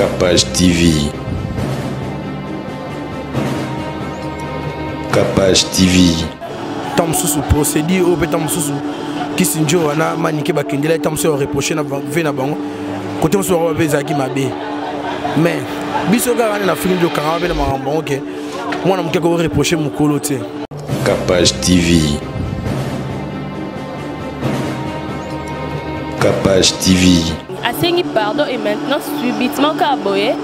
Capage TV. Capage TV. Tam susu procédure au tam susu qui sinjo wana manike bakendela tam so reprocher na vena bango côté on so ba qui mabe mais biso ga wana na film de kanga ba na mambo OK moi na mukeko reprocher mukolo te. Capage TV. Capage TV. Asengi pardon et maintenant subitement kaboye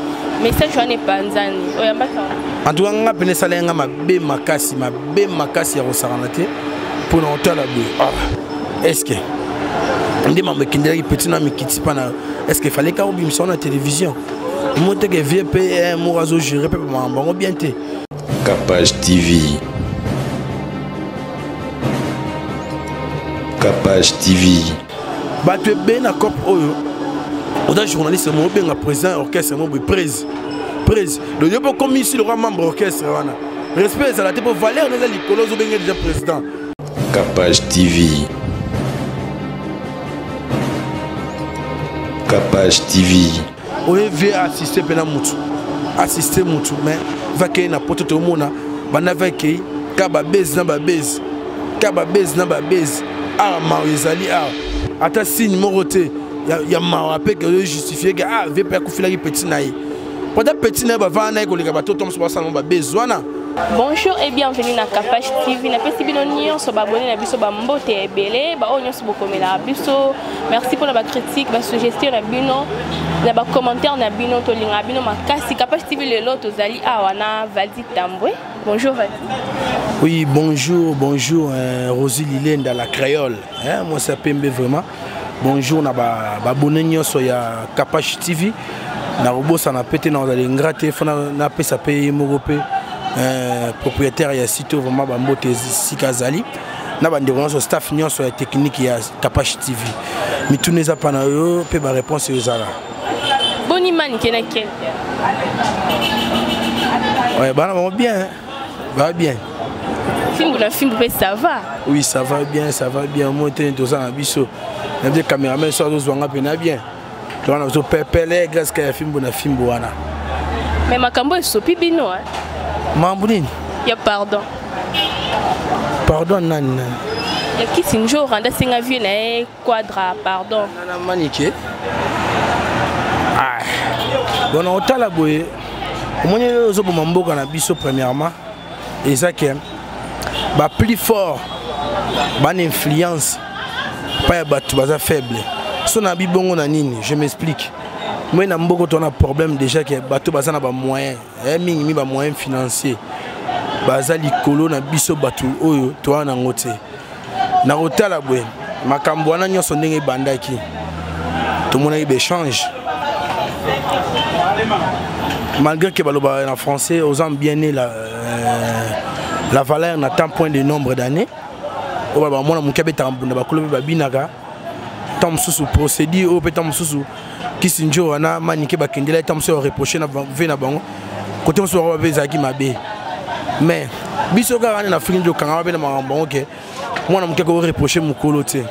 message wana panzani oyambaka en tout cas nga pene salenga mabe makasi ya kosakana te pour na otala boye est-ce que ndi mambe kindela petit na mikiti pana est-ce que fallait ka obimisa na télévision monte que VP mo razo gérer pe mambo bien te. Capage TV. Capage TV. Bato ben na cop oyo oda journaliste mo ben président orchestre mo prise le yo comme ici le roi membre orchestre wana respect ça la te pour Valère les likolo zo ben déjà président. Capage TV. Capage TV. oye vient assister pena mutu assister mutu mais va que na poto to mona bana va que ka ba base na ba base ah marizali ah ata signe moroté ya marape que justifier que ah veut pas kufila ki petit naï pendant petit na ba va na ko leka ba to tom so ba salon ba besoin. Bonjour et bienvenue dans Capage TV. Na pesi bino nyonso ba abonné na biso ba mbote ebele ba o nyonso bokomela biso. Merci pour la critique, ba suggestion na bino, na ba commentaire na bino to linga bino makasi. Capage TV le lot ozali awana Valdi Tambwe. Bonjour Valdi. Oui, bonjour Rosie Lilenda la créole. Moi c'est Pembe vraiment. Bonjour na ba abonné nyonso ya Capage TV. Na robosa na pété na ozali ngraté fona na pesa paye mogope. Propriétaire ya site vraiment bambote sikazali na bandeko so staff nyonso ya technique ya Capage TV mituneza pana yo pe ba réponse yo zala boni mani kena kel ouais bana bien va bien film pe ça va oui ça va bien monter doza na biso na des caméraman so zo zwanga pe na bien to na zo pepele grâce ka film wana mais makambo esopi bino Mambounine. Ya pardon. Pardon nan. Ya kisinjo randa singa vie na quadra pardon. Nana manique. Ah. Bon otala boye. Omonye zo bo mamboka na biso premièrement. Et ça que ba plus fort ban influence pas batu baza faible. So na bibongo na nini, je m'explique. Moi na mboko to na problème déjà que bato baza na ba moyen mingi ba moyen financier baza likolo na biso bato oyo to na ngote na otala bwe makambo wana nyonso ndenge bandaki to mona ibe change malgré que baloba en français aux hommes bien né la valeur n'atteint point de nombre d'années o ba mona mukabe tambunda bakolo ba binaka tam susu procédure au petam susu qui sinjo wana manike bakendela tam so reprocher na vena bango côté on so ba qui mabe mais biso ga wana na film de kanga ba na mambo OK moi na mukeko reprocher mukolo te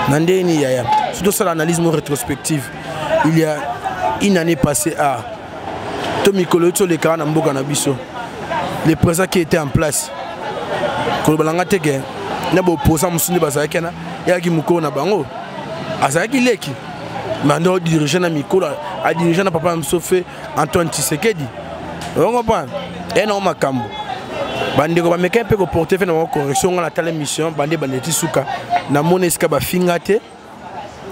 na ndeni yaya surtout ça l'analyse rétrospective il y a une année passée à to mikolo to le kana mboka na biso les présents qui étaient en place ko balanga teke na bo posa musuni bazaki na yaki mukolo na bango azaki leki maintenant dirigeant na mikolo a dirigeant na papa msofe Antoine Tshisekedi on comprend et non makambo bandeko ba meka pe ko porter fait na correction na telle mission bande bandeti suka na moneska ba fingate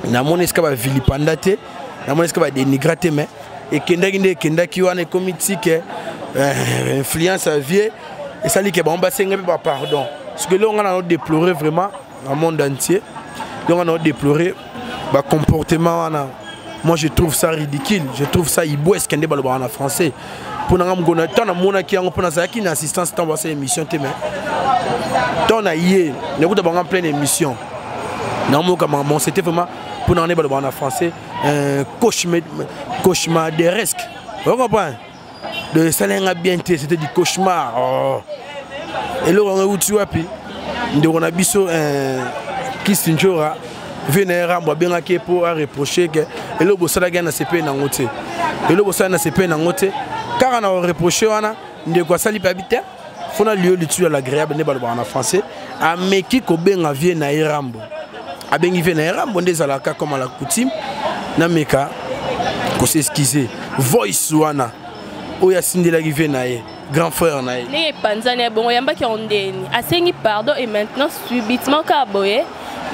na moneska ba vilipandate na moneska ba dénigrate mais et kendaki wana comité influence à vie et ça dit que bon ba senga ba pardon parce que là on a déploré vraiment dans le monde entier donc on a déploré le comportement. Moi je trouve ça ridicule, je trouve ça ibouesque en français. Pour nous on tant mona qui on prend ça qui une assistance tant voir cette émission te mais tant a hier nous avons en pleine émission. Non comme c'était vraiment pour nous en français cauchemardesque. Vous comprenez? De salaire bien c'était du cauchemar. Oh. Et là on a où tu vois puis on a biso qui s'injora vient Rambo bien qui pour reprocher que et le boss la gagne CP na ngote et le boss na CP na ngote car on a reproché wana de quoi sali pas habiter faut na lieu l'étude l'agréable ne ba en français a meki ko benga vient na Rambo a bengi vient na Rambo des alaka comme à la coutume na meka ko s'excuser voice wana oya sindela qui vient na grand frère na les panzania bon yamba ki ondeni asengi pardon et maintenant subitement kaboye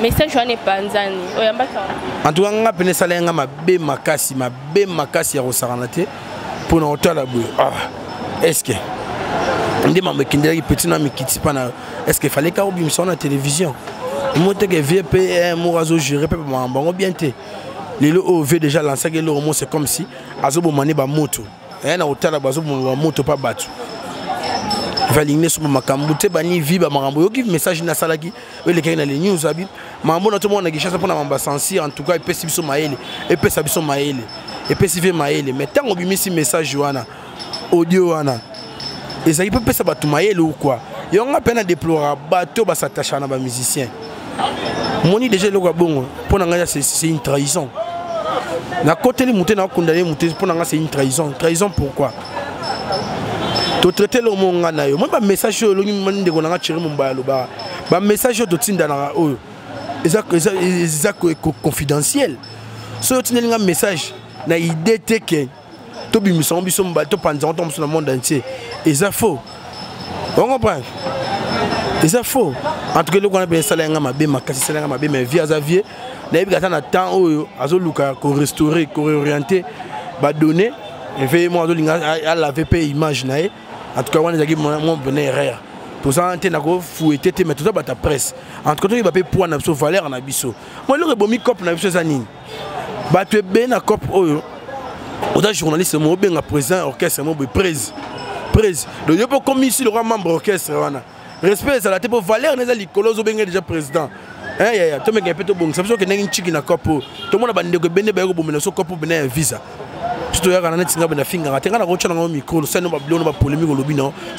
message wana panzani oyamba ka en tout cas nga pene sala nga mabe makasi ya rosarana te pour na otala boye est-ce que ndi mambe kindela ki petit na mikiti pana est-ce que fallait ka obi mission na télévision moi te que VP morazo gérer pe bango bien te lelo OV déjà lancé que le roman c'est comme si azobo mané ba moto na otala bazo ba moto pa batu valigné sur makambo te bani vi ba makambo yoki message na salaki le kay na les news abi mambo na to mona gisha pour na mamba sensi en tout cas il peut sibiso maele et peut sabiso maele et peut sive maele mais tant obimisi message wana audio wana et ça il peut pesa batu maele ou quoi yo nga pena déplorer bato ba s'attacher na ba musicien moni déjà le quoi bon pour na c'est une trahison na côté les moutons na condamné moutons pour na c'est une trahison pourquoi to traiter le monde na yo moi ba message lo ngi mande ko na chiri mumba lo ba message to tinda na o eza confidentiel so yo tinda nga message na idée te que to bimison biso mba to panza to dans le monde entier eza faux on comprend eza faux en tout cas le ko na ben sala nga mabe makasi sala nga mabe mais via Xavier na yebi kata na temps oyo azoluka ko restaurer ko réorienter ba donner et veille moi azolinga à la VP image na en tout cas on ezaki mon bonheur erreur pour ça ante na ko fouetter te mais tout ça ba ta presse en tout cas il va payer point na biso valeur na biso moi le rebomi cop na biso za nini ba tu be na cop oyo oda journaliste mo benga président orchestre mo be prise donc yo pour comme ici le roi membre orchestre wana respect ça la te pour valeur na za likolo zo benga déjà président ya to me gape to bon ça veut que nengi chiki na cop to mona ba ndeko bende ba ko bomena so cop bena visa c'est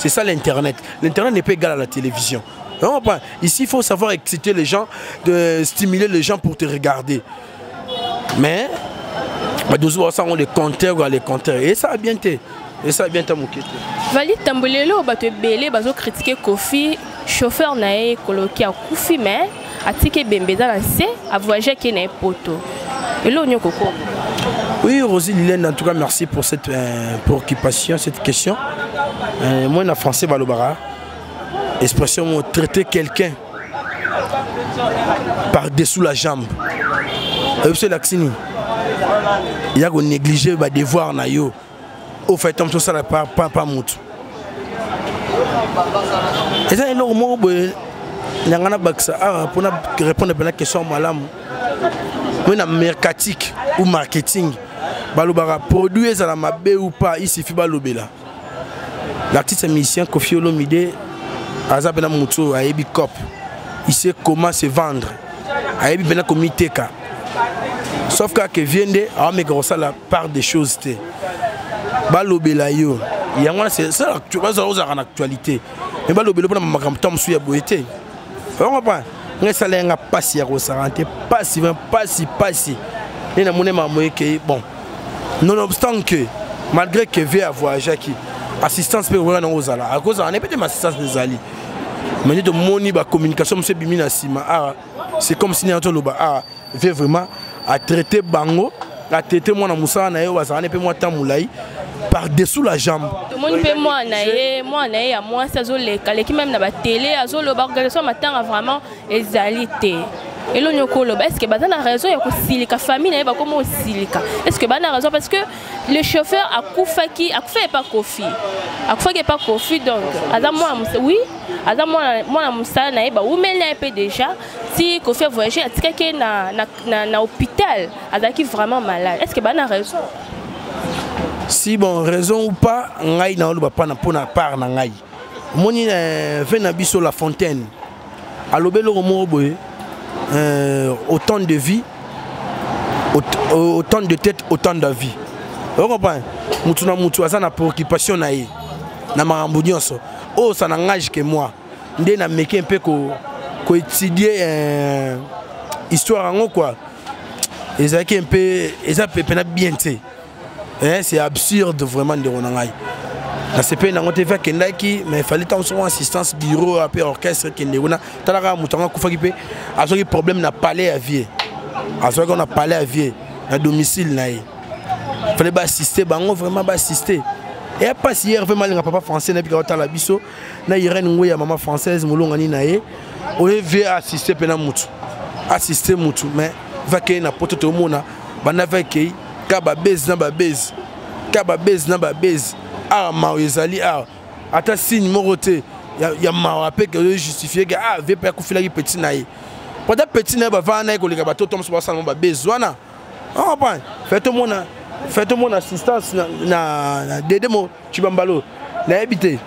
ça l'internet. L'internet n'est pas égal à la télévision. Non, ici il faut savoir exciter les gens, de stimuler les gens pour te regarder. Mais nous avons les compteurs ou les compteurs et ça a bien été. Et ça a bien été mon kit. Vali Tambolelo bato belé bazo critiquer Kofi chauffeur nae coloqué à Kofi mais a tiké bembeza lancé à voyager qui n'est poto. Et là on y coco. Oui, Rosie Lilène, en tout cas, merci pour cette préoccupation, cette question. Moi, en français, Balobara, expression traiter quelqu'un par-dessous la jambe. C'est l'accini. Il y a qu'on néglige les devoirs. Au fait, comme ça, pas moutou. Et ça, il y a un moment où il y a un pour répondre à la question, madame, mercatique ou marketing. Balobara produit ça la mabe ou pas il suffit balobela l'artiste musicien Kofi Olomide azabena muto ayebi cop il sait comment se vendre ayebi bena komiteka sauf que viende a me grossa la part des choses te balobela yo yango c'est ça en actualité mais balobela pour makambo tam suya boete on pas ngai salenga pasi ya rosarante pasi et na monema moyeke bon nonobstant que malgré que vient voyager qui assistance peut voir dans ozala à cause on est peut-être assistance des ali mais de moni ba communication monsieur bimina sima c'est comme si n'entend le ba vient vraiment à traiter bango à traiter moi na musa na yo bazana pe moi tamulai par dessous la jambe tout le monde peut moi na ya moi ça zo le kale qui même na ba télé azo le ba organisation matin vraiment ezalité. Et là, est-ce que Bazana a raison? Il y a aussi la famille, il y a comment aussi est-ce que Bazana a raison? Parce que le chauffeur a Koufaki, a fait pas Kofi, a fait pas Kofi donc. Oui, moi Moussa na eba ou mais un peu déjà. Si Kofi a voyagé, a tika na hôpital, a vraiment malade. Est-ce que Bazana a raison? Si bon raison ou pas, ngai na oluba pas na pona part na ngai. Moni fait na biso la fontaine. A lobelo romo boye. Autant de vie, autant de tête, autant de vie. Vous comprenez? Mutuna mutu asa na préoccupation na ye. Na marambo nyonso. Oh ça n'engage que moi. Ndé na meke un peu ko étudier histoire en quoi. Ils ont un peu, ils ont bien été. C'est absurde vraiment de Ronangai. C'est pas une fait que mais il fallait tant son assistance bureau après orchestre qui n'est pas. T'as la mouton qui fait que a problème n'a palais à vie. A qu'on a palais à vie à domicile naï. Fallait pas assister, bango vraiment pas assister. Et pas si hier vraiment le papa français n'a pas la biso, na Irène Ngouya maman française moulongani naï. On veut assister pena mutu. Assister mutu mais va que na poto to mona bana va que kaba base na ba base. Kaba base na ba base. Ah ma ezali ah ata signe moroté ya ma rappel que justifier que ah veut pas kufila petit naï. Pendant petit na ba va na ko le bateau tom so ba ba besoin. On comprend. Faites mon assistance na Dédémo Chibambalo. Na habité.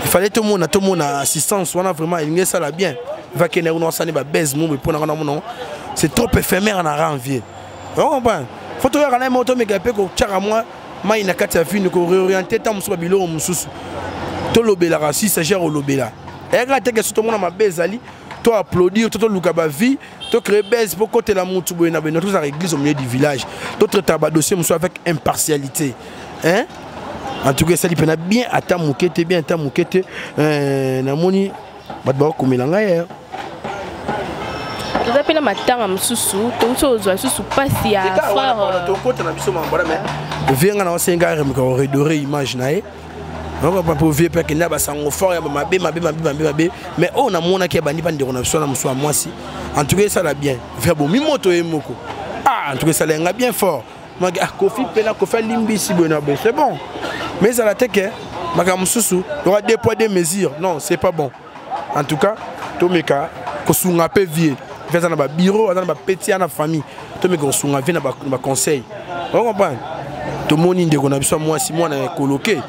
Il fallait tout mon assistance, on a vraiment il ça la bien. Va que nous ça ba baise mon pour non. C'est trop éphémère en envie. On comprend. Faut to ya na moto me gape ko tchara moi mai na kati ya fini ko réorienter tam so bilo mususu. To lobela rasi ça gère au lobela. Et quand que tout le monde ma baise ali to applaudir to luka ba vie to créer baisse pour côté la moutou boyna ben notre église au milieu du village d'autres tabac dossier monsieur avec impartialité hein en tout cas ça dépend bien à ta moukete bien ta moukete na moni ba ko melanga hier vous appelez matanga mususu to uzwa susu pasi ya frère to côté na biso mambara mais vienga na senga re ko redorer image na e. On va pas pouvoir faire que n'aba sango fort mais on a mon qui a bandi pas de connexion na muso moi si en tout cas ça l'a bien faire bon mimoto et moko ah en tout cas ça l'a bien fort maga kofi pena kofi limbi si bon c'est bon mais ça la teke maga mususu doit des poids des mesures non c'est pas bon en tout cas tomeka ko sunga pe vie faire ça na ba bureau na ba petit na famille tomeka ko sunga vie na ba conseil on comprend tout monde inde ko na biso moi si moi na coloquer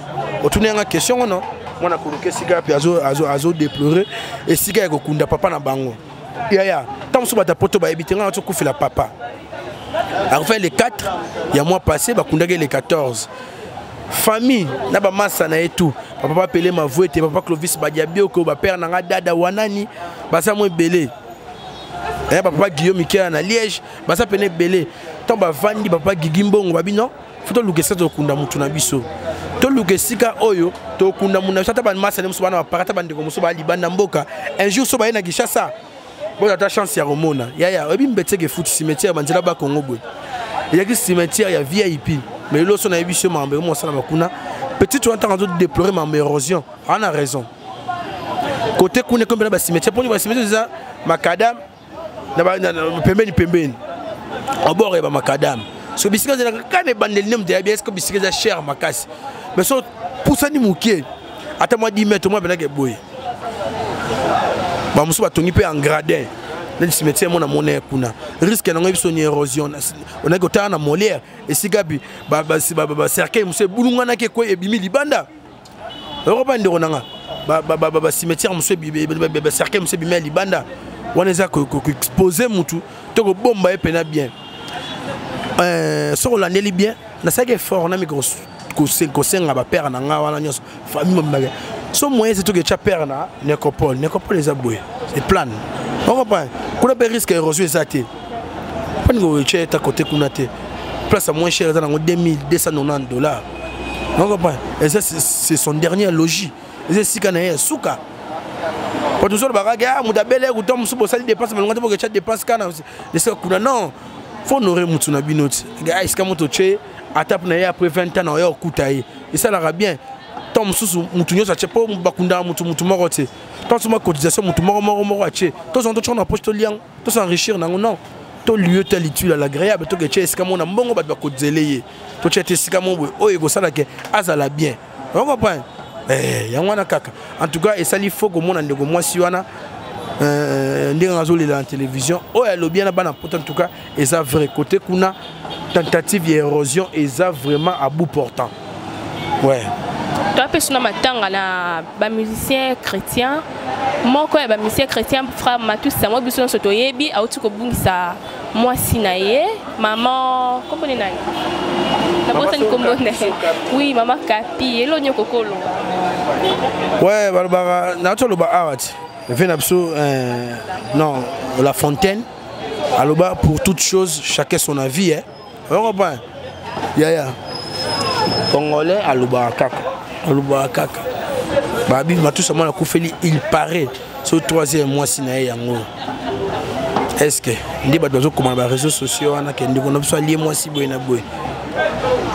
au tourner en question non moi na coloquer siga puis azo déplorer et siga ko kunda papa na bango ya tant so bata poto ba ebiter na to kufila papa alors fait les 4 il y a mois passé ba kunda les 14 famille na ba massa na et tout papa pelé ma voete papa Clovis ba diabio ko ba père na dada wanani ba sa mo belé eh papa Guillaume Mikel na Liège ba sa pené belé tant ba vandi papa Gigimbongo ba bino faut luke ça to kunda mutu na biso to luke sika oyo to kunda muna sata ban massa ne muso bana parata bande ko muso ba libanda mboka un jour so ba ina Gishasa bon ta chance ya romona ya obi mbeteke foot cimetière banzela ba Congo boy il y a que cimetière ya VIP mais lo so na biso mambe mo sala makuna petit tu entends de déplorer ma érosion on a raison côté kuna comme ba cimetière pour ba cimetière ça makadam na pembeni au bord ba makadam so bisika za kana bandel nem de bien est-ce que bisika za cher makasi mais so pour ça ni mukie ata moi 10 mètres moi benake boy ba musu ba tongi pe en gradin le cimetière mon amone kuna risque na ngibiso ni érosion on a gota na molière et sigabi ba cercueil musu bulunga na ke ko ebimi libanda Europa ndiro nanga ba cimetière musu ba cercueil musu bimi libanda on eza ko exposer mutu to ko bomba e pena bien sur l'année bien na ça que fort na mi ko senga ba père na nga wana nyos famille mbaga so moyen c'est tout que tu père na nécropole les aboué c'est plan on comprend kuna be risque érosion exacté pas ngo che ta côté kuna te place à moins cher dans 2290 $. On comprend et ça c'est son dernier logis et c'est sikana ya suka pour tout ça le baraga mudabele ou tom subo sali dépense mais ngata pour que tu dépense kana et ça kuna non faut honorer mutuna binoti gars est-ce que moto che atape na après 20 ans na yo kutaye et ça la bien tom susu mutunyo sa chepo bakunda mutu moko te tant suma cotisation mutu moko ache to son to na poche to liang to s'enrichir na non to lieu tel utile l'agréable to que che est-ce que mon mbongo ba kozeleye to che te sika mo o ego sala ke azala bien on comprend yangwana kaka en tout cas et ça il faut que mon ndeko mwasi wana ndinga la télévision oh elle bien na en tout cas et ça vrai côté kuna tentative d'érosion et ça vraiment à bout portant ouais toi personne matanga na ba musicien chrétien moko ya ba musicien chrétien frère Matus ça moi biso soto yebi auti ko bungisa moi sinaye maman comment nani na bosa ni kombone oui maman Kapi elo nyoko kolo ouais barbara na to lo ba awati non, La Fontaine, Alors pour toute chose, chacun son avis. Hein. On comprend. Yaya. Congolais, aloba kaka. Aloba kaka. Babi, tout ça, il paraît. C'est le 3e mois si nae yango. Est-ce que les réseaux sociaux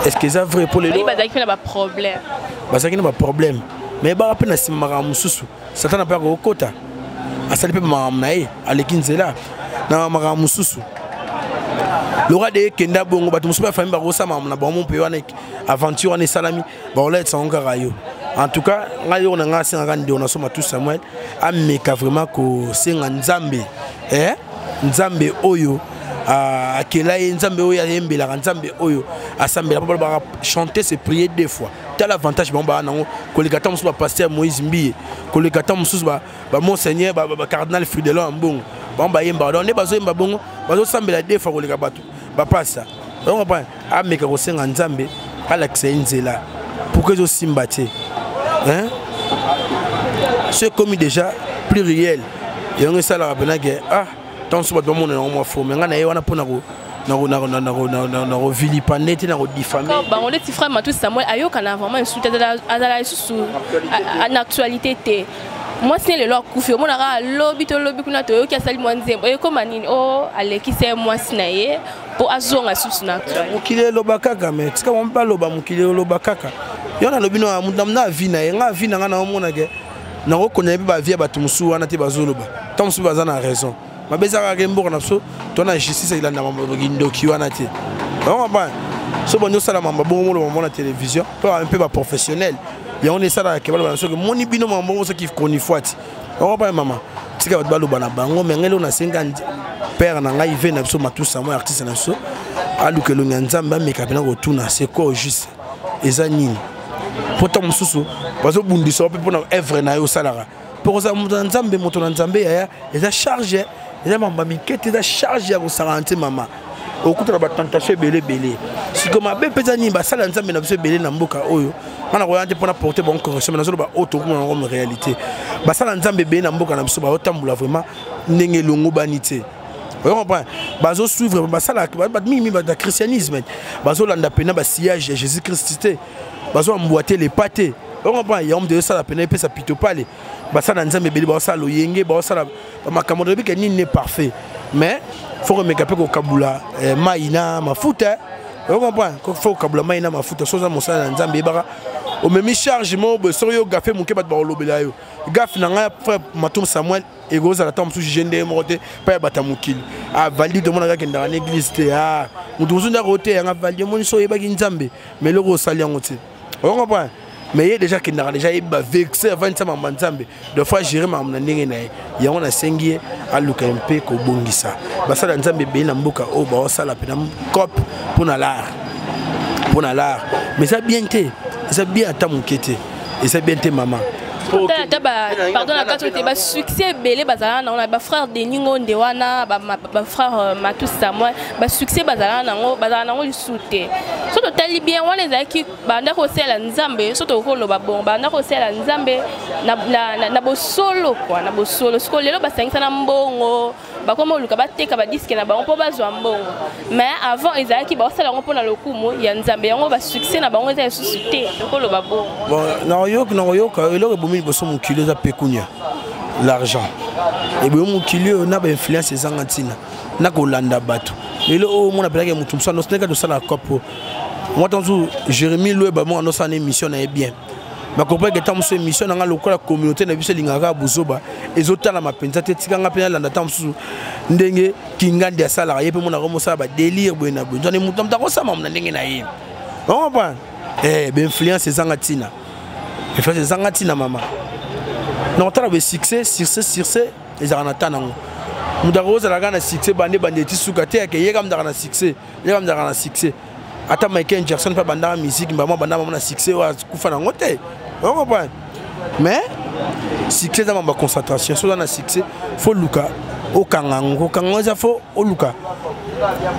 est-ce que c'est vrai pour les gens? Il n'y a pas de problème. Il n'y a pas de problème. Mais il y a pas de souci. Ça n'a pas de quota. Ça n'a pas de quota. Le roi de Kenda Bongo, tu me famille Barossa, ma bon pays aventure en salami, Baolet Sangarayo. En tout cas, on a tous Samuel, Ameka vraiment que c'est un Nzambe, Nzambe Oyo, à Kelaï Nzambe Oyo, à Nzambe Oyo, à Sambela, chanter, c'est prier 2 fois. Tel avantage, que les gâteaux soient passés à Moïse Mbi, que les gâteaux soient Monseigneur, Cardinal Fridelon, bon. On va y aller, on est basé en bon, on va s'embêter 2 fois que les gâteaux. Pas ça. On comprend. Ah mais quand on s'est en Nzambe, Alex Nzela, pour que je simbate. Hein? C'est comme déjà plus réel. Et on est ça là, ah, tant que tout le monde est en faux, mais on a pour na vilipender te na diffamer ba on les petits frères Matou Samuel ayo kana vraiment insulté à actualité te moi c'est le loi kufi on a lobby kuna to ki asali mwanzembo e comme nini o aleki c'est moi sinaye pour azonga sous na mukile lobakaka mais tika on pas loba mukile lobakaka yona lobino na vie na nga vie na na omona ke na reconnaître ba vie ba tumusu wana te bazoloba tumusu bazana raison ma bezaka gembo na so tona justice il a na ndoki wana te on va so bonyo sala mamba bon mo na télévision pour un peu ba professionnel et on est ça là que mon bino mambo ça qui koni fuati on va maman tika ba baloba na bango mais ngelo na 50 père na ngai ve na so matusa mo artiste na so aluke lo nyanzamba me kapena ko tuna c'est quoi juste ezanini pourtant mususu bazo bundisa pe na œuvre na yo salara pour ça nzambe moto na nzambe ya eza charge eza mamba mikete eza charge ya ko sarante mama okuta ba tentation belé si comme abe petani ba sala nzambe na biso belé na mboka oyo mana ko yande pona porter bon correction na zo ba auto comme réalité ba sala nzambe belé na mboka na biso ba otambula vraiment ndenge longo banité vous comprenez bazo suivre ba sala ba mimi ba christianisme bazo landa pena ba sillage Jésus Christ bazo emboîter les pâtés vous comprenez il y a homme de ça la pena pe sa pito pale ba sala nzambe belé ba sala yenge ba sala makambo de que ni n'est parfait mais faut remettre au kabula maïna mafuta vous comprenez faut kabula maïna mafuta soza mosala nzambe bara o même charge mo be soyo gafé mon kebat ba lobela yo gaf na nga frère Matum Samuel et goza la tombe sous gende moté pa bata mukili a valide mon nga kenda na église te a mutuzu na roté nga valide mon so yeba nzambe mais le rosali ngote vous comprenez mais il y a déjà qui n'a déjà vexé avant ça maman nzambe deux fois gérer maman na ndenge na ya on a sengi a lukempe ko bongisa basala nzambe be na mboka o ba osala pena cop pour na l'art mais ça bien été ça bien ta mukete et ça bien été maman pardon la carte était succès belé bazala na on a frère Deningo Ndewana ba frère Matou Samuel ba succès bazala na ngo lisute so totali bien on les aki banda ko sela nzambe so to ko lo ba bon banda ko sela nzambe na bo solo quoi na bo solo sko lelo ba sangisa na mbongo ba ko mo luka ba teka ba disque na ba on po bazwa mbongo mais avant ezaki ba sala ngo pona lokumo ya nzambe yango ba succès na ba ngo za suscité ko lo ba bon na yo ka elo bomi boso mon kilo za pekunya l'argent et bien mon kilo na ba influence ezangatina na ko landa bato lelo o mona pelaka mutumso no sneka do sala kopo moi tant Jérémie Loué ba mo no sa émission na bien ma comprendre que tant émission na lokola communauté na biso lingaka buzoba ezotala mapenza te tikanga pena landa tant ndenge kingandi ya sala yepe mona ko mosala ba délire bwena bwena ne mutam ta ko sama mna ndenge na yini on va ben influence ezangatina influence ezangatina mama non tala be succès les arnata nango mudaroza la gana succès bande ti sukate ke yega mdara na succès ata Michael Jackson pa banda musique mbama banda na succès wa kufa na ngote on comprend mais succès dans ma concentration so dans succès faut luka o kangango za faut o luka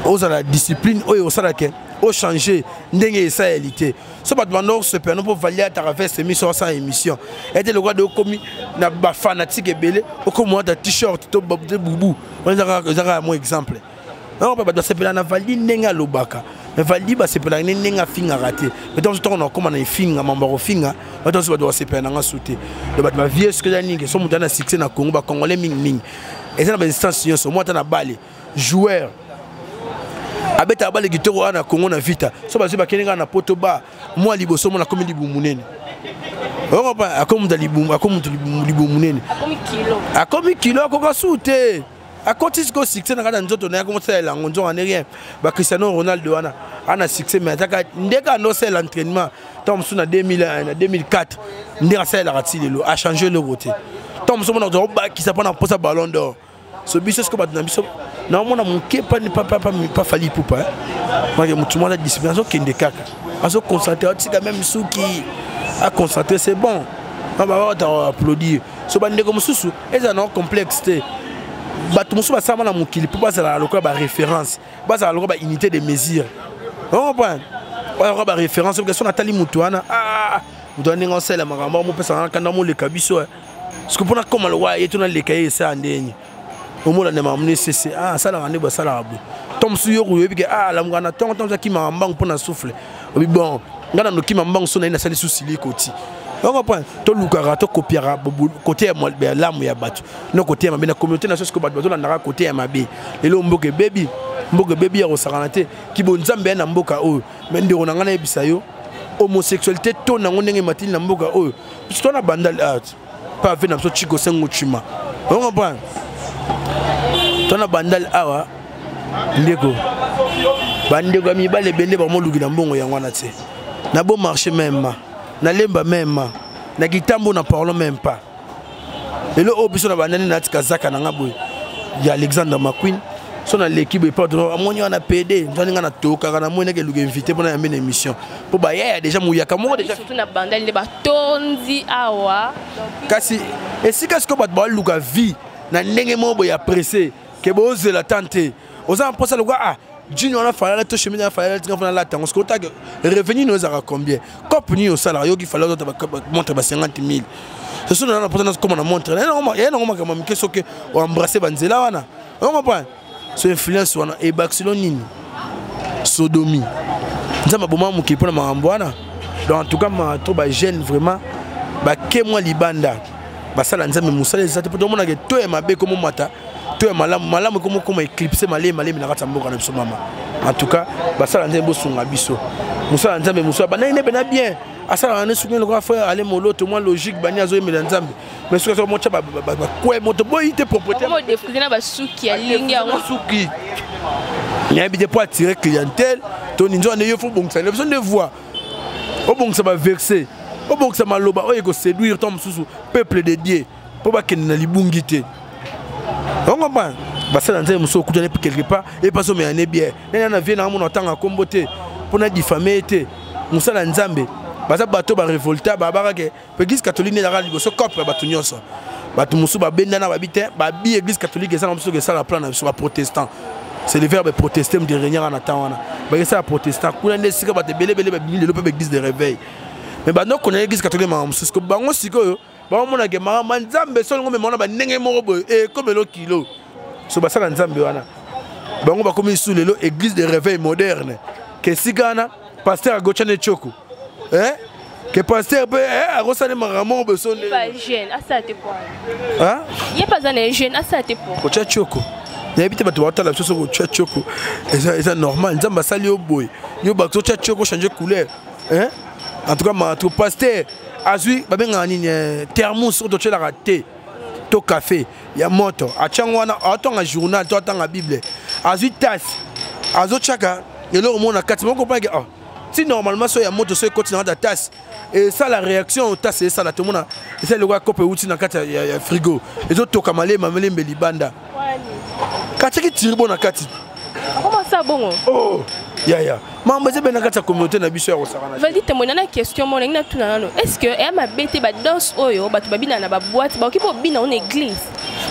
oza la discipline o osala ke o changer ndenge esa réalité so ba demandor se perno pour valider à travers ces émissions sans émission et le roi de komi na ba fanatique belé o comme moi da t-shirt to bobu on za mon exemple on peut pas s'appeler na Valdi nenga lobaka mais Valdi ba s'appeler nenga finga raté mais donc on a comment na finga mambaro finga donc on doit s'appeler na sauter le ba vieux ce que dani que son mutana succès na Congo ba congolais ming et ça na instance yo moi tana balé joueur abeta balé guitare na Congo na vita so ba ba kenga na poto ba moi liboso mo na comme libu munene on va pas comme libu munene comme kilo ko sauter à côté de succès na kada nzoto na comment ça la ngonzo en rien ba Cristiano Ronaldo ana succès mais ataka ndeka no c'est l'entraînement tom suna 2001 2004 ndeka ça la ratili lo a changé le côté tom suna na ba qui ça prend pour ballon d'or ce biso ce que ba na biso na mona mon pas fali poupa moi je mutu mona discipline so kende kaka aso concentrer tika même souki à concentrer c'est bon on va applaudir so ba ndeko mususu eza na complexité bato musu basama na mukili pour bazala lokola ba référence bazala lokola ba unité de mesure on comprend ba ba référence parce que son atali mutu ana mutu ninga osela makambo mo pesa kanda mo le kabiso parce que pona comme le wa yetu na le kaye ça ndeni o mo la ne mamne cc ça la ngane ba sala abu tom su yo kuyo bike la mwana tongo ki mambang pona souffle obi bon ngana no ki mambang so na sali susili koti. On comprend. Tout le monde a copié côté de l'âme ya battu. Non côté ma communauté na chose que battu na ndaka côté ya mabe. Lelo mboke baby ya rosaranate ki bonzambe na mboka o. Mais ndeko na ngana ebisa yo homosexualité to na ngondenge matili na mboka o. Puisque na bandal art. Pas venir na so chiko sengo chima. On comprend. Tona bandal awa ndeko. Bandeko mi bale bende ba mo lugi na mbongo ya ngwana te. Na bon marché même. Na lemba même na kitambo na parlons même pas et le obiso na bandani na tikazaka na ngabo ya Alexander McQueen so na l'équipe et pas amoni on a PD ndani ngana toka kana mona ke luge invité pour na yambe émission pour ba ya déjà muyaka mo déjà surtout na bandali le batondi awa kasi et si qu'est-ce que ba luka vie na ndenge mobo ya pressé ke boze la tenter oza penser le gars Junior a fallu tout chemin a fallu la temps parce que revenu nous a combien cop ni au salaire qui fallait montrer 50 000 ce sont là pour comment on montre il y a normalement comme question que on embrasser banzela wana on comprend ce influence wana et Barcelone sodomie nzamba boma muki pour mambo wana donc en tout cas ma trop ba jeune vraiment ba ke moi libanda ba sala nzambe musala ça pour tout monde que toi mabe comme mata toi malamu comme éclipser malé na kata mboka na biso mama en tout cas basala nzembo sunga biso musala nzambe musala bana ne bena bien asala na sunga le grand frère aller moloto moi logique bani azo emela nzambe mais ce que mo tcha ba quoi moto boy te propriétaire mo défriser na basuki ya lingi ya suki il habite pour attirer clientèle ton ninjo ne yo faut bon ça besoin de voir au bon ça va verser au bon ça maloba o eko séduire tom susu peuple dédié pour ba ken na libungité. On comprend. Basala nzembo muso kutane quelque part et pas so me ane bien. Nena vient na mon tanga kombote pour na diffamer te. Musala nzambe. Basa bato ba révolta ba barake. Église catholique ne la rali so copre bato nyonso. Bato muso ba benda na ba bité ba bi église catholique ça muso que ça la plan sur protestant. C'est le verbe protester me de réunir en attendant. Ba ça protestant kuna ne sika ba te belé ba bi le peuple église de réveil. Mais ba no connaît église catholique ma muso que bango siko ba mona ke mama nzambe so ngome mona ba ndenge moko boy e comme le kilo so basala nzambe wana bango ba komi sous lelo église de réveil moderne que sigana pasteur Agochane Choko que pasteur be arosane maramo be so pas jeune asa te point hein il pas un jeune asa te point Kocha Choko na habite ba to la so Kocha Choko et ça normal nzamba sali yo boy yo ba Kocha Choko changer couleur en tout cas ma tout pasteur azui babenga nini thermos oto chela raté to café ya moto achangwana atonga journal to atanga bible azui tasse azo chaka elo mona kati moko pa ke si normalement so ya moto so continue da tasse et ça la réaction tasse ça la tout mona et ça le gars cope outi na kati ya frigo ezo toka malema melembe libanda kati ki tiribo na kati comment ça bon oh ya mambo ze bena kata communauté na biso ya Rosarana vas-y témoigner na question mon na tuna nano est-ce que e ma bete ba danse oyo ba tu babina na ba boîte ba okipo bina en église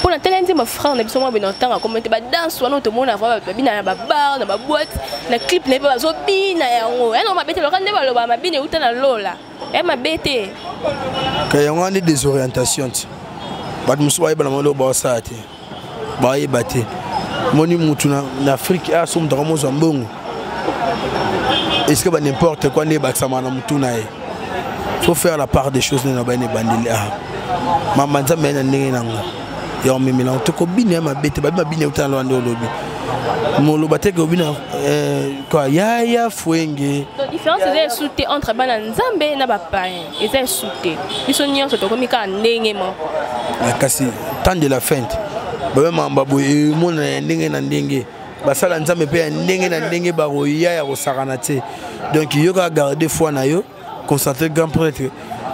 pour na talenti ma frère na biso mo bena tanga commenter ba danse wana to mona va babina na ba bar na ba boîte na clip na ba zo bina yango e no ma bete lo kande ba lo ba ma bina uta na lola e ma bete ka yango ni désorientation ba muso ba ba lo ba sa te ba yebate moni mutu na Afrique a som dromo zambongo. Est-ce que n'importe quoi n'est pas ça il faut faire la part des choses dans les bandits. Maman ça mène n'engé nango. Ya on me mélange to ko bine ma bête ba bine uta lo ando lobi. Mo lo baté ko bine quoi ya fuenge. La différence est souté entre bana nzambe na ba païen. Ils souté. Ils sont nyonso to ko mika ndenge mo. Kasi temps de la feinte. Ba mamba boy mo na ndenge na ndenge. Basala nzambe pe ndenge na ndenge ba roya ya kosakana te. Donc yo ka garder foi na yo, concentrer grand prêtre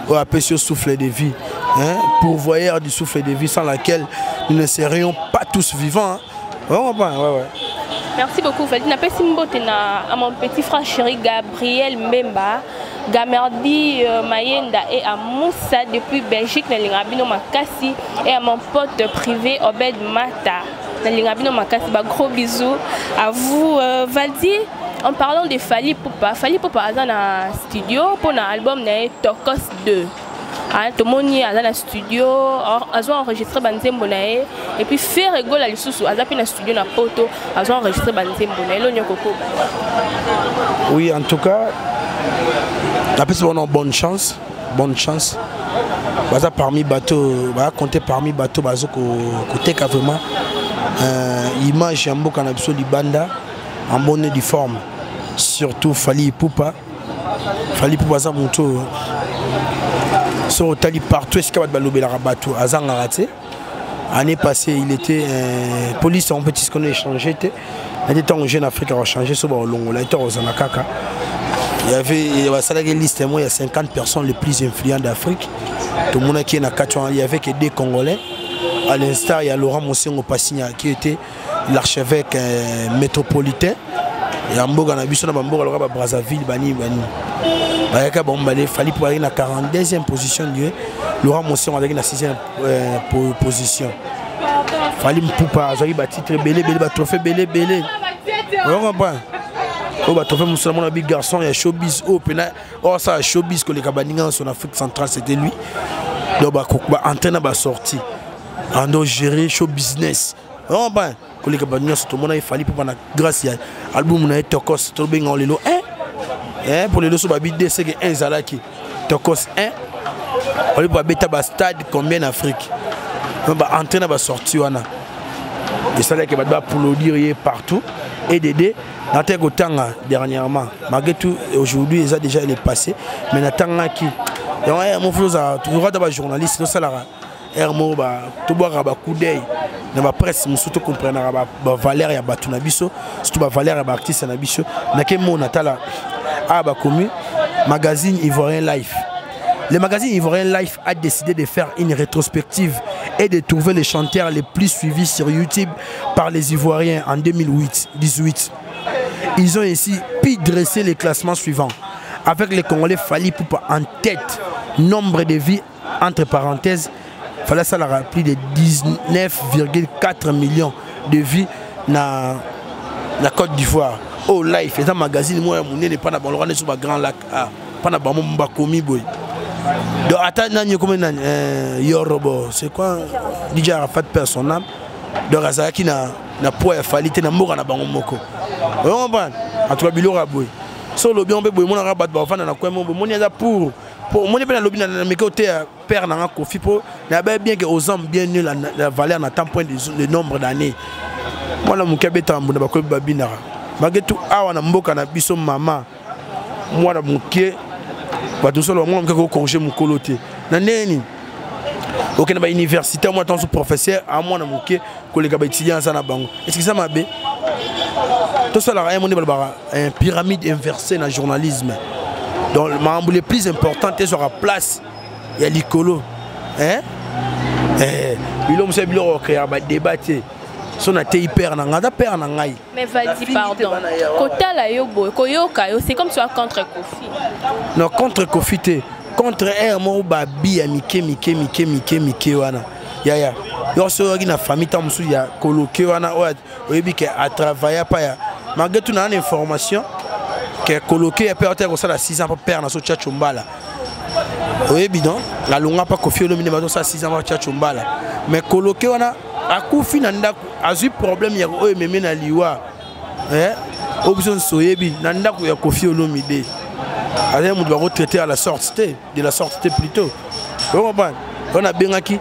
au appel sur souffle de vie, hein, pourvoyeur du souffle de vie sans laquelle nous ne serions pas tous vivants. Hein. Ouais. Merci beaucoup. Je n'appelle à mon petit frère chéri Gabriel Mbemba, Gamerdi Mayenda et à Moussa depuis Belgique, Nalingabino Makassi, et à mon pote privé Obed Mata. Nalingabino Makassi, gros bisous à vous, Valdi. En parlant de Fally Ipupa a dans un studio pour un album Tokos 2. Tout le monde est dans un studio, ils ont enregistré Banzembo et puis faire rigolo à l'issue, ils ont fait un studio dans Poto, ils ont enregistré Banzembo. Oui, en tout cas, la personne a bonne chance. Baza parmi bateaux, compter parmi bateaux, bazo côté vraiment image en boka na biso libanda en bonne de forme. Surtout Fally Ipupa za moto so tali partout est-ce qu'il va balobela bateau azanga raté. Année passée il était police en petit ce qu'on a échangé il était en jeune Afrique a changé sur longo là était aux anakaka. Il y avait une liste moi il y a 50 personnes les plus influentes d'Afrique. Tout le monde qui est na Katouan, il y avait que des Congolais. À l'instar il y a Laurent Monsengo Passigna qui était l'archevêque métropolitain. Et en Boga, on a Brazzaville, Bani. Il fallait pour aller à la 42e position. Laurent Monsen a la 6e position. Il fallait Poupa, il a titre belé, trophée belé. On comprend. Il a trophée Moussalamon, un big garçon, il y a showbiz. Oh, ça, showbiz que les Cabaningans en Afrique centrale, c'était lui. Donc, il a entraîné la sortie. On doit gérer show business. On comprend. Tout le monde a fallu pour grâce à l'album Tokos tout bien en lelo pour les lots babide c'est que un zalaki Tokos 1 on lui beta ba stade combien en Afrique on va entrer na ba sortie wana et ça là que va applaudir partout et Dédé dans tel tanga dernièrement malgré tout aujourd'hui il a déjà il est passé mais natanga qui et mon frère ça tu vois d'abord journaliste ça là Hermo ba to boire ba coup d'œil na ba presse musuto comprendre ba valeur ya batu na biso surtout ba valeur ya ba artiste na biso na ke mo natala a ba commu magazine Ivoirien Life. Le magazine Ivoirien Life a décidé de faire une rétrospective et de trouver les chanteurs les plus suivis sur YouTube par les Ivoiriens en 2018. Ils ont ainsi pu dresser les classements suivants avec les Congolais Fally Ipupa en tête, nombre de vies entre parenthèses. Fallait ça la plus de 19,4 millions de vues dans la Côte d'Ivoire. Oh life, c'est un magazine moi mon n'est pas dans le sur le Grand Lac pas dans le Komi boy. Donc attends nani comme Yorobo, c'est quoi DJ Arafat personnel. Donc Azaki na poids falité na moko na bango moko. On comprend. En tout cas bilora boy. So le bien boy mon rabat ba fana na quoi mon ya pour moi, je lobby dans mes côtés père n'a Kofi pour bien que aux hommes bien nul la valeur n'a tant point de nombre d'années. Moi, mon cabet en bon bakol babinara. Malgré tout, awa mboka na biso maman. Moi, la mon pied, ba tout seul moi on corriger mon coloté. Na neni. Ok na ba université moi tant sous professeur à moi na mon pied collègue ba étudiant ça na bango. Est-ce que ça m'a bé? Tout ça là un pyramide inversée dans le journalisme. Donc le plus important est sur la place, il y a l'icolo. Hein? Il a créé un débat. Son été hyper nangada père nangai. Mais vas-y pardon. Kota la yobo, koyoka, c'est comme ça contre Kofi. Non contre Kofi te, contre Hermo babi ya mike wana. Ya. Yo so na famille tam su ya coloqué wana oyebi ke a travailler pas ya. Malgré tout na information que coloqué peut-être que ça a 6 ans pour perdre dans ce tchatchumbala. Oui, bidon. La longue pas confié le minimum ça 6 ans pour tchatchumbala. Mais coloqué on a akufi na ndako azui problème ya oyo meme na liwa option soyebi na ndako ya Koffi Olomide azali mutu bako traiter à la sorte de la sorte plutôt on a bien acquis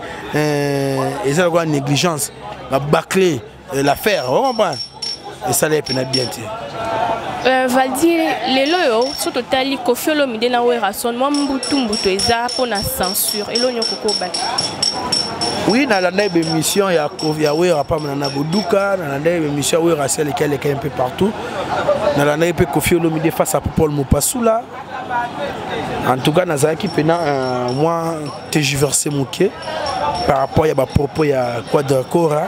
eza quoi négligence ba bâcler l'affaire on comprend et ça les peine bien Valdi lelo yo surtout tali Koffi Olomide na wera son moi mbutu eza pour na censure elo nyoko ko ba. Oui, dans la émission, il y a Wera pas na Boduka, dans la émission Wera c'est lequel est un peu partout. Dans la émission Koffi Olomide face à Paul Mopassoula. En tout cas, dans qui pena moi tergiversé mouké par rapport à propos il y a Quadracora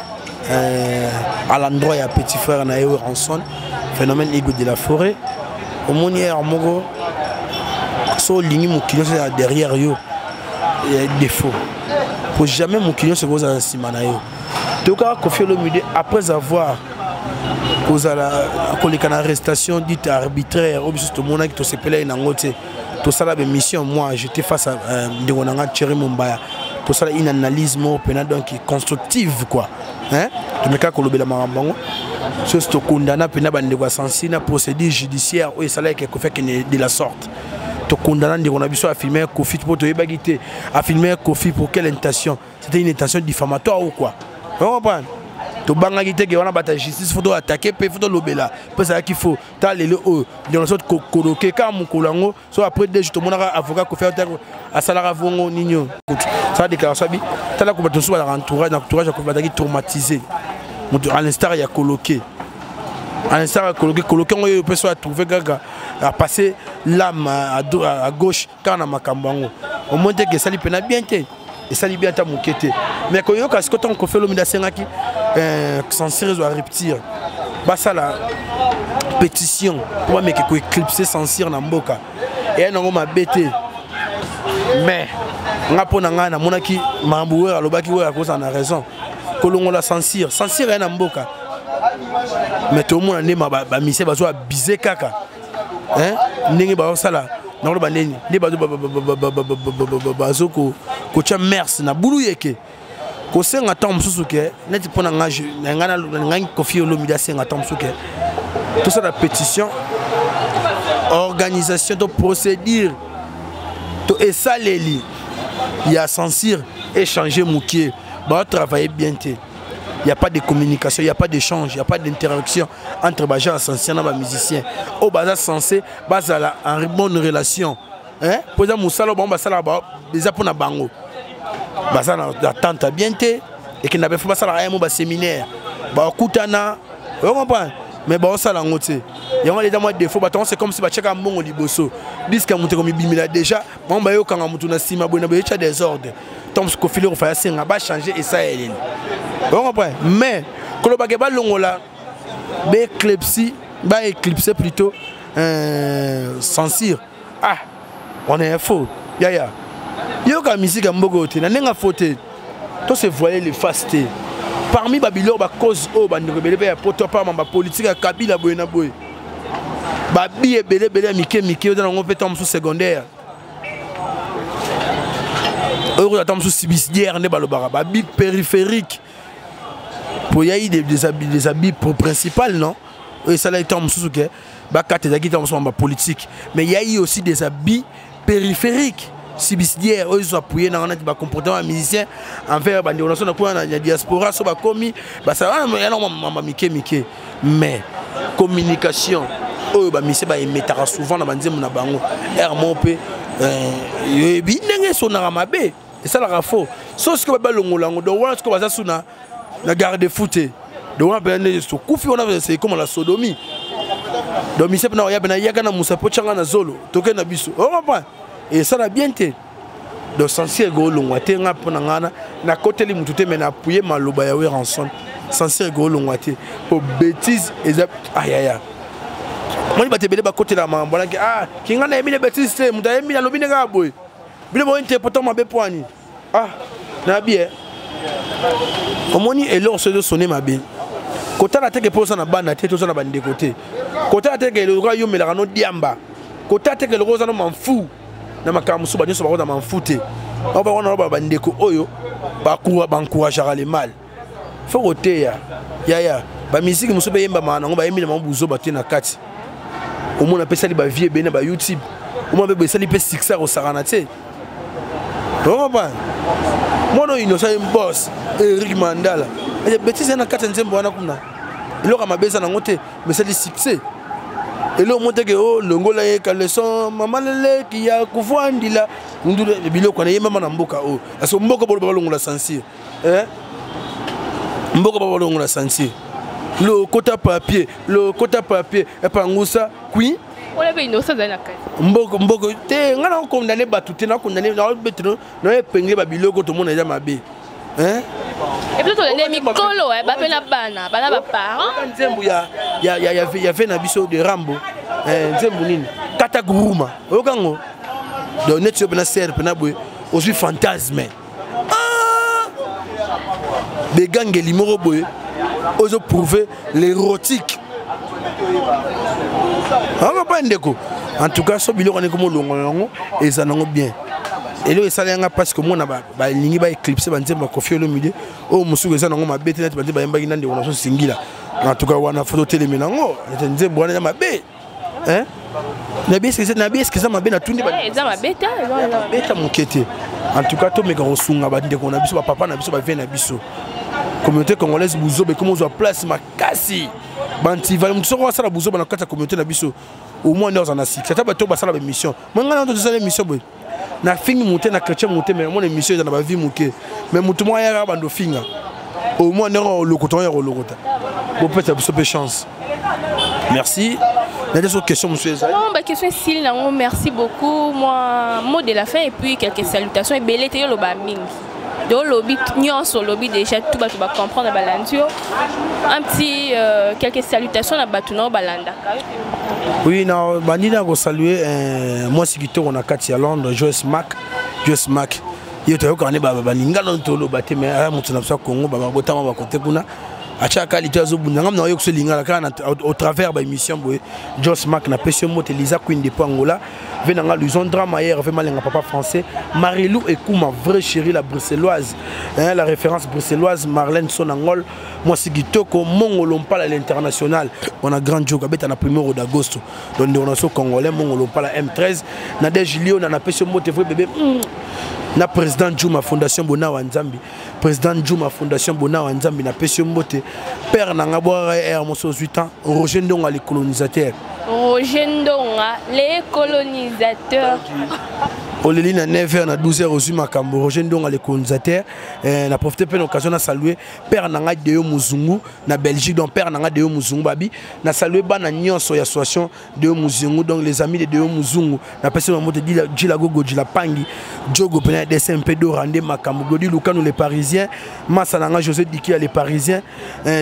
à l'endroit il y a petit frère na Ranson, phénomène Ego de la forêt. Au monier Mogo so ligne mouki derrière yo. Il y a des défauts. Pour jamais mon client se pose à Simanayo. Donc, Koffi Olomide, après avoir causé la arrestation dite arbitraire, tout le monde qui se pèle en angoté, tout ça la mission, moi j'étais face à Ndewonanga Thierry Mumbaya. Tout ça une analyse donc constructive quoi. Hein? Tu me cas que l'obéla marambango. Ce que condamné pena bandego sensi na procédure judiciaire ou ça là quelque fait de la sorte. To condamnant de on a besoin à filmer Koffi pour te ébagiter à filmer Koffi pour quelle intention? C'était une intention diffamatoire ou quoi? Vous comprenez? To bangagité que on a battu justice faut attaquer pe faut lobela parce qu'il faut taler le haut dans le sorte coloquer comme kolango soit après deux jours tout le monde avocat Koffi à salaire vongo nino ça déclaration bi tala ko bato sur entourage ko bataki traumatisé à l'instar il y a coloqué à l'instar coloqué on peut soit trouver gaga à passer l'âme à gauche quand on a makambango au moins que ça lui peine bien et ça lui bien ta moukete mais quand yo parce que tant qu'on fait l'homme d'asengaki censé à rupture bah ça la pétition pour mais que éclipser censure na mboka et non ma bêté mais ngapona ngana monaki mamboué alobaki ouais à cause en a raison kolongo la censure na mboka mais tout le monde ne m'a ba misé ba zo abusé kaka hein ndenge ba sala na lo ba neni ndi ba zo ko tia merci na bulu yeke ko senga tam susuke neti pona ngana ngangi Koffi Olomide senga tam susuke tout ça la pétition organisation de procédure to esaleli il y a censure échanger moukier ba travailler bien té. Il n'y a pas de communication, il n'y a pas d'échange, il n'y a pas d'interaction entre les gens censés et les musiciens. Au bas censé, en bonne relation. Hein? Pour exemple, Moussalo, déjà pour Bango. La tante a bien été et qu'il n'avait pas un séminaire. Koutana, vous comprenez? Mais ça l'a ngoté. Il y a des défauts, c'est comme si tu as un bon liboso. Disque à monter comme il déjà, on va quand on a sima bonne des ordres. Tom Koffi Olomide va changer et ça est. Vous comprenez? Mais quand on va longola, éclipser plutôt censure. Ah, on est faux. Yaya. Yo ka musique à Mbogote, na nenga faute. Tout se voyer les fastés. Parmi Babylone, ba cause o ba ndebele ba poto pa mamba politique à Kabila boyena boy. Ba biye bele mike dans on peut tomber sous secondaire. Heureux tomber sous sibisière ne balobara ba bi périphérique. Pour y a des habits pour principal non. Et ça là tombe sous que ba kate da qui tombe sur politique. Mais il y a eu aussi des habits périphériques. Sibisière ils ont appuyé dans un comportement musicien envers bandi on a la diaspora so ba komi ba ça va mike mais communication oh ba mise ba emetara souvent na banzemu na bango hermope yebi ndenge sonara mabe et ça la faux so ce que ba longolango do wana ce que ba suna na garde footé do wana ben so kufi on a c'est comme la sodomie do mise na ya bena yaga na musa pochanga na zolo toke na biso on comprend. Et ça a bien été. Donc, censé golongwate, na côté li mutute mais na appuyer maloba ya we ranson. Censé golongwate. Pour bêtises et aïe aïe. Moi il batebele ba côté la mambona ki ah kinga na emile bêtises te muta emi na lobi nga boy. Bile bo interprétant ma be poani. Ah na bien. Omoni elo se de sonner ma be. Kota la teke posa na bana te to na bande côté. Kota la teke le royaume la no diamba. Kota teke le rosa no m'en na makamusu banyo so ba m'en fouté. On va wana ba bandeko oyo ba encourager les mal. faut roter ya ba musique muso be yemba mana ngo ba yembi na mabuzo baté na kati au moins on appelle ça les vie bena ba YouTube au moins be ça les succès au sarana tu on va moi non innocent boss Eric Mandala et bêtise na kati nzembo wana kuna iloko mabeza na ngote mais ça les succès et là monte que oh longola ye kaleson mama lele ki ya kuvandila ndule biloko na yemba na mboka oh aso mboka bolo longola sensible mboka bolo longola sensible le quota papier et pangusa oui on avait innocent dans la case mboko te ngana condamné batu te na condamné na betro na epengé ba biloko to mona ya mabe hein et plutôt les mikolo ba pena bana ba parents nzembu ya fait na biso de Rambo nzembu nini kata guruma okango do net yo pena ser pena boy aussi fantasme des gangs limoro boy ozo prouver l'érotique en tout cas so biloko ne komo longo et ça nango bien et là ça lenga parce que moi na ba lingi ba éclipser ba nzemba kofi le milieu o musuku ça nango mabete net ba nzemba yamba nande on so singila en tout cas wana photo télé menango nzemba wana mabe hein na bien ce que ça mabe na tundi ba ça mabeta beta mokete en tout cas to meka osunga ba ndeko na biso ba papa na biso ba vient na biso communauté congolaise buzo be comment on place makasi banti va muso ko sala buzo ba na kata communauté na biso au moins dans un assis c'est pas to ba sala ba mission moi ngana ndo sala mission boy na fingi monter na chrétien monter mais mon émission dans ba vie moké mais mutu mo ya ba ndo finga au moins ndo lokoto ya lokota bon peut-être biso be chance merci. Il y a des autres questions, monsieur. Non, bah question style, non, merci beaucoup. Moi, mot de la fin et puis quelques salutations. Et belé te yo lo ba ming. Do lobby nyon sur lobby déjà tout va comprendre balandio. Un petit quelques salutations à Batuno Balanda. Oui, non, bandina go saluer moi c'est qui on a quatre à Londres, Joyce Mac. Il te connaît ba baninga non to lo baté mais à mutu na sa Congo ba botama ba côté kuna. À chaque qualité au travers de l'émission Joss Mac na pession mot Elisa Queen de Angola venanga Luzon drama hier fait mal papa français Marilou et ma vraie chérie la bruxelloise la référence bruxelloise Marlène Sonangol moi c'est Gitoko Mongolompa à l'international on a grand joke à na 1er d'agosto donc on a so congolais Mongolompa la M13 na de Julio na pession mot vrai bébé na président Djouma Fondation Bona Wanzambi président Djouma Fondation Bona Wanzambi na pession mbote père nanga boire er moso 8 ans Roger Ndonga les colonisateurs Oleli na 9h na 12h au Makambo Roger Ndonga les colonisateurs na profité de l'occasion na saluer père nanga Deo Muzungu na Belgique donc père nanga Deo Muzungu babi na saluer bana nyonso ya association Deo Muzungu donc les amis de Deo Muzungu na personne moto Dilago Godila Pangi Djogo Pena SMP do Randé Makambo Godi Lukano les parisiens Massa nanga José Diki les parisiens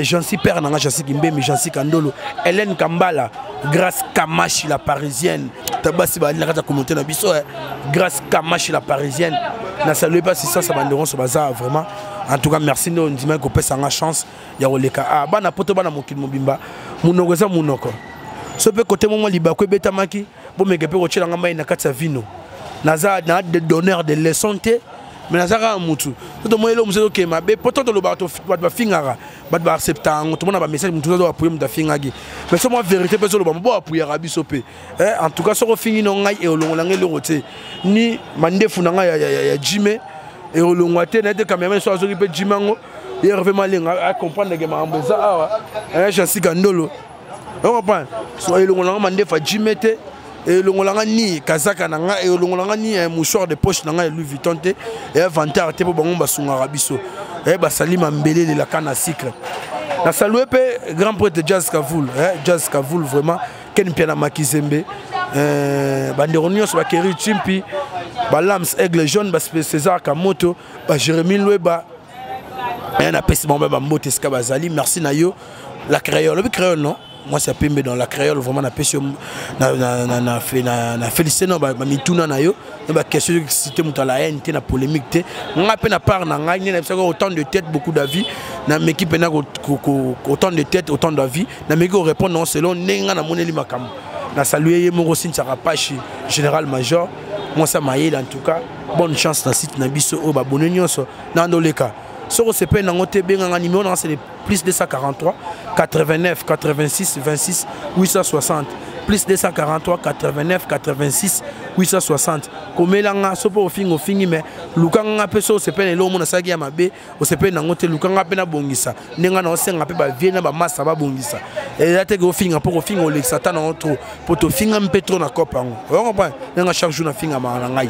Jansi père nanga Jansi Kimbe mais Jansi Kandolo Hélène Kambala Grâce Kamachi la parisienne tabasi ba la commenter na biso Grâce Kamachi la parisienne na salué pas si ça banderon sur bazar vraiment en tout cas merci nous dit même qu'on peut sans chance ya oleka ah bana poto bana mokili mobimba munongeza munoko so pe côté moment libako beta maki bo mekepe ko tshela ngamba ina katsa vino naza na de donneur de leçons mais nazaka mutu to moyelo muzo ke mabe poto to lo bato ba fingara ba accepta to mona ba message mutu to appuyer muta fingagi mais c'est moi vérité pe so lo ba bo appuyer rabiso pe en tout cas so ko fingi no ngai e olongola ngai lo rote ni mandefu na ngai ya jime e olongwa te na te cameraman so azo pe jimango et reve malinga a comprendre que ma mboza awa Jansi Kandolo on comprend so e olongola mandefu jime te et le ngolanga ni kazaka nanga et le ngolanga ni un mouchoir de poche nanga Louis Vuitton te et inventaire te po bango basunga rabiso et ba salima mbelé la canne à sucre na salué pe grand prêtre Jazz Kavoul vraiment ken piana makizembe banderonio so ba keri chimpi ba lams aigle jaune ba César Kamoto ba Jérémy Loueba et na pesi bomba ba mbote ska bazali merci na yo la créole non. Moi c'est Pembe dans la créole vraiment na pession na félicité no ba mituna na yo ba question cité mutala haine na polémique te nga pe na part na nga ni na autant de tête beaucoup d'avis na équipe na autant de tête autant d'avis na meki répondre non selon nenga na moneli makambo na saluer Moro Sintarapachi général major moi ça maïl en tout cas bonne chance na site na biso o ba bonne nyonso na ndoleka Sur OCP, un numéro, c'est le plus 243 89 86 26 860. Plus 243 89 86 860. Comme là, so au fin, mais Lukanga peso se peine l'homme na sagi amabe, au se peine nangote Lukanga pena bongisa. Nenga na osenga pe ba viena ba massa ba bongisa. Et là te go fin pour au fin au lexata na trop pour to fin un peu trop na copa. On comprend? Nenga chaque jour na fin ma na ngai.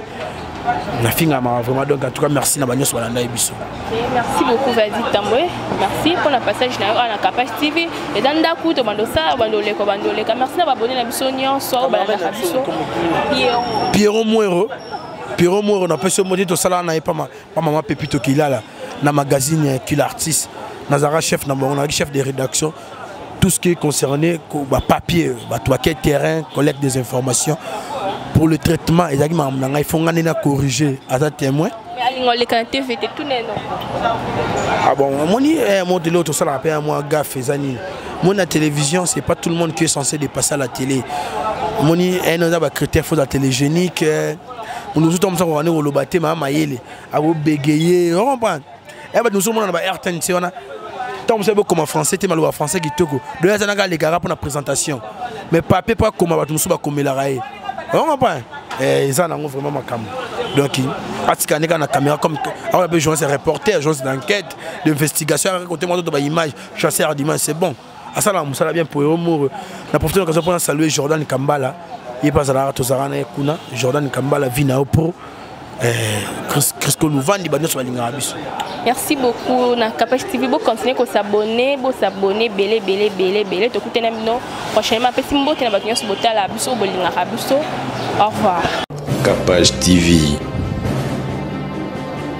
Na fin ma vraiment donc en tout cas merci na banyo swala ndai biso. Merci beaucoup Vas-y Tamboué. Merci pour le passage na la Capage TV. Et dans d'akou to bandosa bandole ko bandole. Merci na abonner na biso nyonso ba na biso. Pierrot Mouero. Pierrot Mouero na peso modi to sala na pas maman Pepito Kilala na magazine Kill Artiste. Nazara chef na bon chef de rédaction. Tout ce qui est concerné papier, terrain, collecte des informations pour le traitement. Il faut corriger à ta témoin. Ah bon, mon de l'autre, ça rappelle moi gaffe. Moi la télévision, c'est pas tout le monde qui est censé dépasser à la télé. Mon un critère faux la télégénique. Nous sommes en train de le battre, à vous bégayer. On comprend. Nous sommes en RTN. Tant que comme en français, tu es français qui te go. De là, ça les gars pour la présentation. Mais papier pas comme nous sommes comme la raille. On comprend. Et ça n'a vraiment ma caméra. Donc, parce qu'il y a une caméra comme on a besoin de reporter, agence d'enquête, d'investigation, raconter moi d'autres images, chasseur d'images, c'est bon. À ça là, ça bien pour eux. La profité l'occasion pour saluer Jordan Kambala. Il passe à la Tozarana et Kuna. Jordan Kambala Vina Pro. Merci beaucoup. Na Capage TV, vous continuez à s'abonner, belé. Prochainement, au revoir. Capage TV.